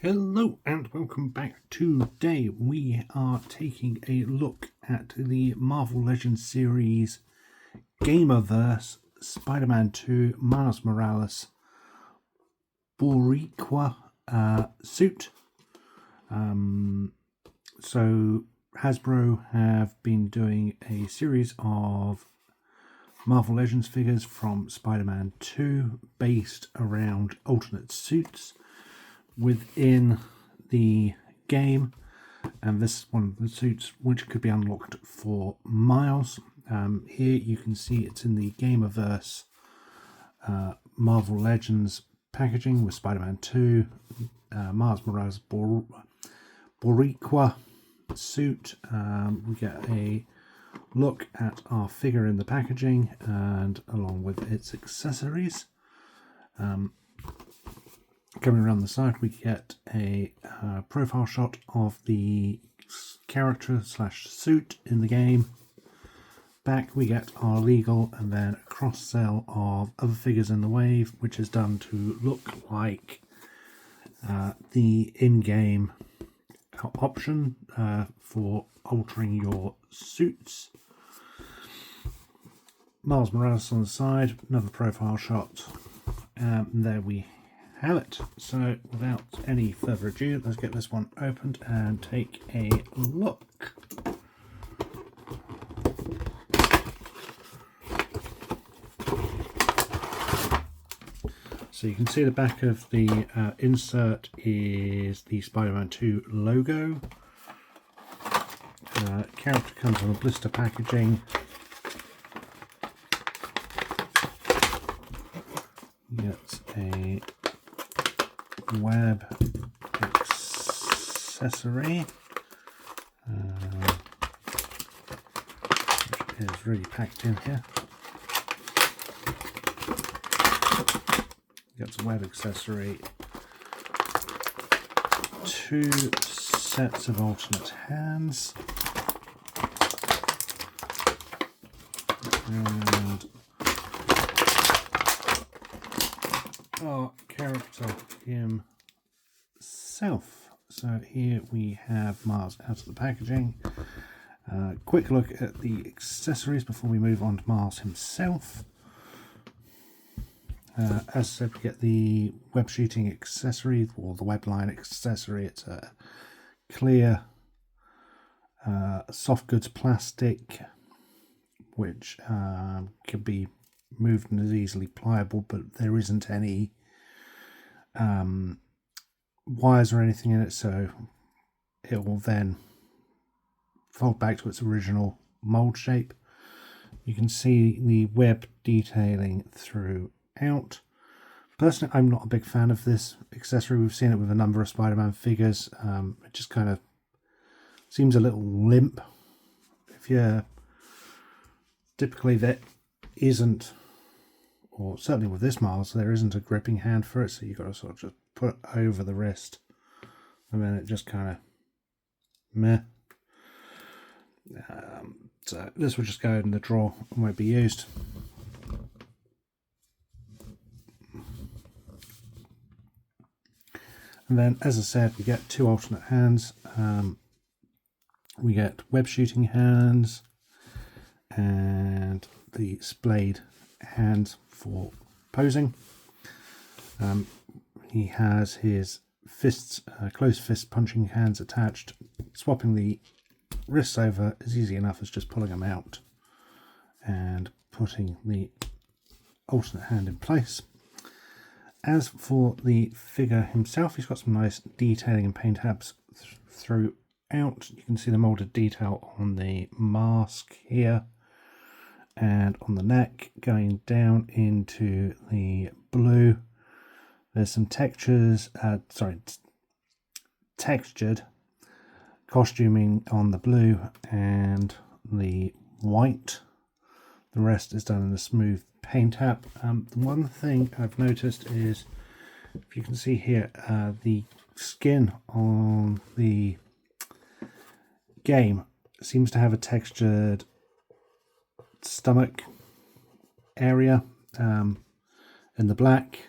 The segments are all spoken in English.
Hello and welcome back. Today we are taking a look at the Marvel Legends series Gamerverse Spider-Man 2 Miles Morales Boricua suit. So Hasbro have been doing a series of Marvel Legends figures from Spider-Man 2 based around alternate suits within the game, and this is one of the suits which could be unlocked for Miles. Here you can see it's in the Gamerverse Marvel Legends packaging with Spider-Man 2, Miles Morales Boricua suit. We get a look at our figure in the packaging and along with its accessories. Coming around the side, we get a profile shot of the character / suit in the game. Back we get our legal and then a cross-sell of other figures in the wave, which is done to look like the in-game option for altering your suits. Miles Morales on the side, another profile shot. There we have it. So without any further ado, let's get this one opened and take a look. So you can see the back of the insert is the Spider-Man 2 logo. Character comes on a blister packaging. Gets a web accessory, which is really packed in here. Gets a web accessory, 2 sets of alternate hands, and our character himself. So here we have Miles out of the packaging. Quick look at the accessories before we move on to Miles himself. As I said, we get the web shooting accessory or the web line accessory. It's a clear soft goods plastic which can be moved and is easily pliable, but there isn't any wires or anything in it, so it will then fold back to its original mold shape. You can see the web detailing throughout. Personally, I'm not a big fan of this accessory. We've seen it with a number of Spider-Man figures. It just kind of seems a little limp. If you're typically there isn't, or certainly with this Miles, there isn't a gripping hand for it, so you've got to sort of just put it over the wrist, and then it just kind of meh. So this will just go in the drawer and won't be used. And then, as I said, we get 2 alternate hands. We get web shooting hands and the splayed hands for posing. He has his fists, closed fist punching hands attached. Swapping the wrists over is easy enough as just pulling them out and putting the alternate hand in place. As for the figure himself, he's got some nice detailing and paint apps throughout. You can see the molded detail on the mask here and on the neck going down into the blue. There's some textured costuming on the blue and the white. The rest is done in a smooth paint app. The one thing I've noticed is, if you can see here, the skin on the game seems to have a textured stomach area in the black.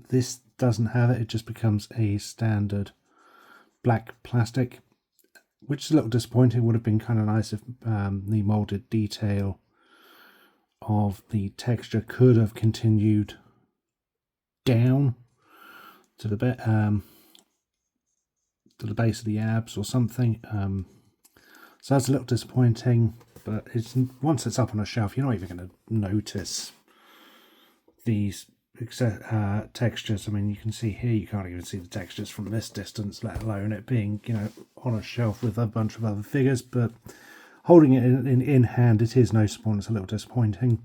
This doesn't have it, it just becomes a standard black plastic, which is a little disappointing. It would have been kind of nice if the molded detail of the texture could have continued down to the base of the abs or something. So that's a little disappointing, but once it's up on a shelf, you're not even going to notice these textures. I mean, you can see here, you can't even see the textures from this distance, let alone it being, on a shelf with a bunch of other figures. But holding it in hand, it is noticeable, and it's a little disappointing.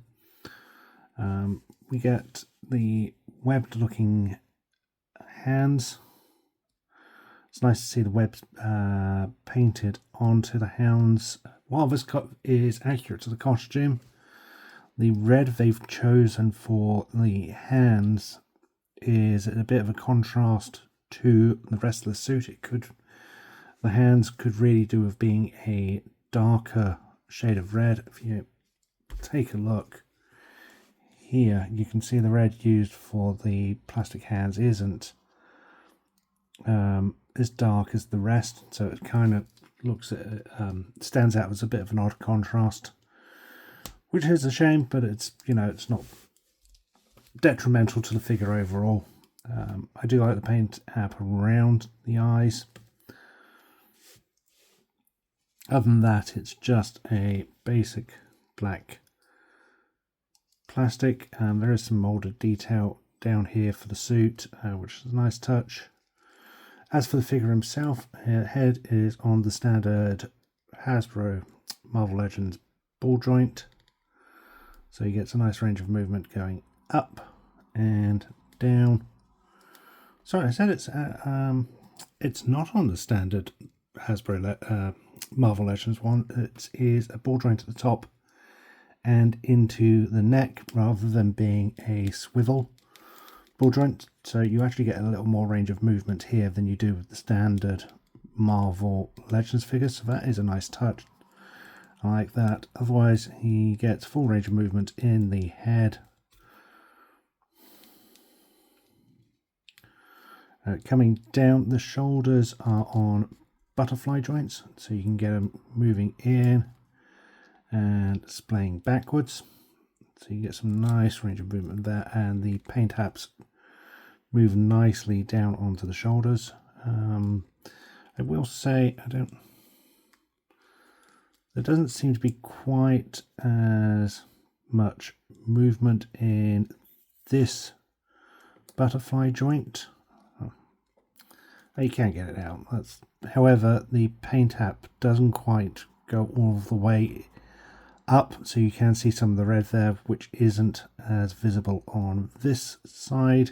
We get the webbed looking hands. It's nice to see the webs painted onto the hounds. While this cut is accurate to the costume, the red they've chosen for the hands is a bit of a contrast to the rest of the suit. The hands could really do with being a darker shade of red. If you take a look here, you can see the red used for the plastic hands isn't as dark as the rest, so it kind of stands out as a bit of an odd contrast, which is a shame, but it's it's not detrimental to the figure overall. I do like the paint app around the eyes. Other than that, it's just a basic black plastic. There is some molded detail down here for the suit, which is a nice touch. As for the figure himself, head is on the standard Hasbro Marvel Legends ball joint, so he gets a nice range of movement going up and down. Sorry, I said it's not on the standard Hasbro Marvel Legends one. It is a ball joint at the top and into the neck rather than being a swivel ball joint, so you actually get a little more range of movement here than you do with the standard Marvel Legends figures, so that is a nice touch. I like that. Otherwise, he gets full range of movement in the head. Coming down, the shoulders are on butterfly joints, so you can get them moving in and splaying backwards. So you get some nice range of movement there, and the paint apps move nicely down onto the shoulders. I will say there doesn't seem to be quite as much movement in this butterfly joint. You can't get it out. However, the paint app doesn't quite go all the way up, so you can see some of the red there, which isn't as visible on this side.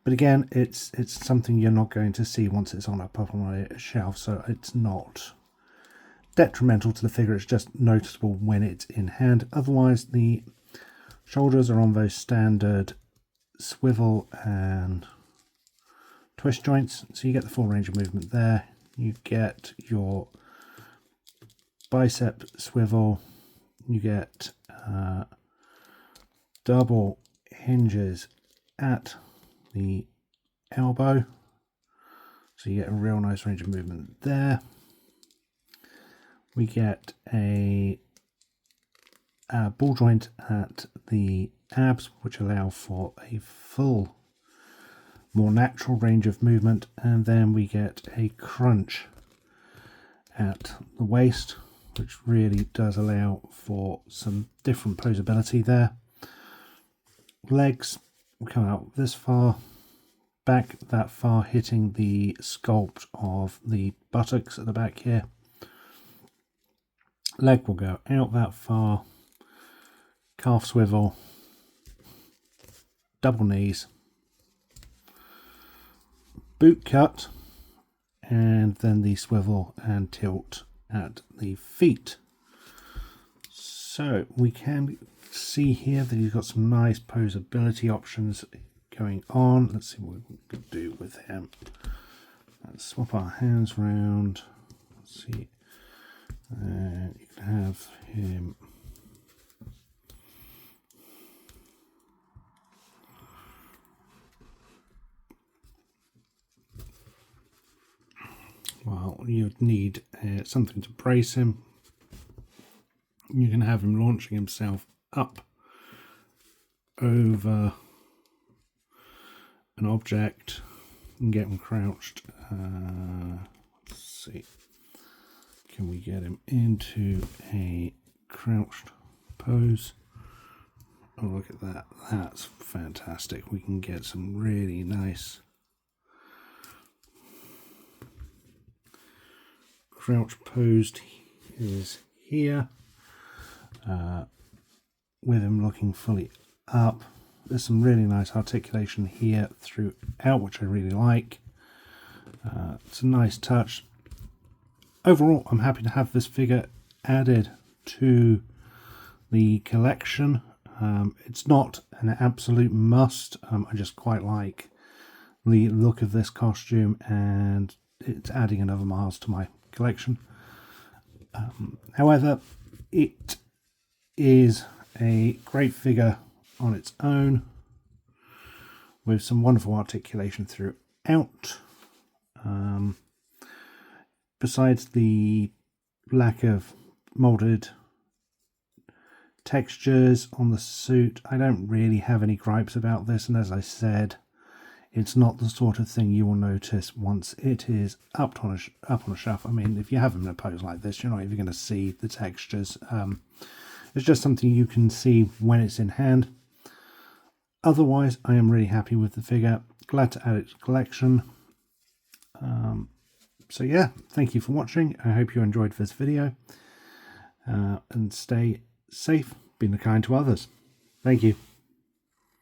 But again, it's something you're not going to see once it's up on a shelf, so it's not detrimental to the figure. It's just noticeable when it's in hand. Otherwise, the shoulders are on those standard swivel and twist joints, so you get the full range of movement there. You get your bicep swivel, you get double hinges at the elbow, so you get a real nice range of movement there. We get a ball joint at the abs, which allow for a full, more natural range of movement, and then we get a crunch at the waist, which really does allow for some different posability there. Legs will come out this far, back that far, hitting the sculpt of the buttocks at the back here. Leg will go out that far, calf swivel, double knees, boot cut, and then the swivel and tilt at the feet. So we can see here that he's got some nice posability options going on. Let's see what we can do with him. Let's swap our hands around. Let's see. You can have him you'd need something to brace him. You can have him launching himself up over an object and get him crouched. Let's see, can we get him into a crouched pose? Oh, look at that, that's fantastic. We can get some really nice crouch posed is here, with him looking fully up. There's some really nice articulation here throughout, which I really like. It's a nice touch. Overall, I'm happy to have this figure added to the collection. It's not an absolute must. I just quite like the look of this costume, and it's adding another miles to my collection. However, it is a great figure on its own with some wonderful articulation throughout. Besides the lack of molded textures on the suit, I don't really have any gripes about this, and as I said, it's not the sort of thing you will notice once it is up on a shelf. I mean, if you have them in a pose like this, you're not even going to see the textures. It's just something you can see when it's in hand. Otherwise, I am really happy with the figure. Glad to add it to the collection. So yeah, thank you for watching. I hope you enjoyed this video. And stay safe, be kind to others. Thank you.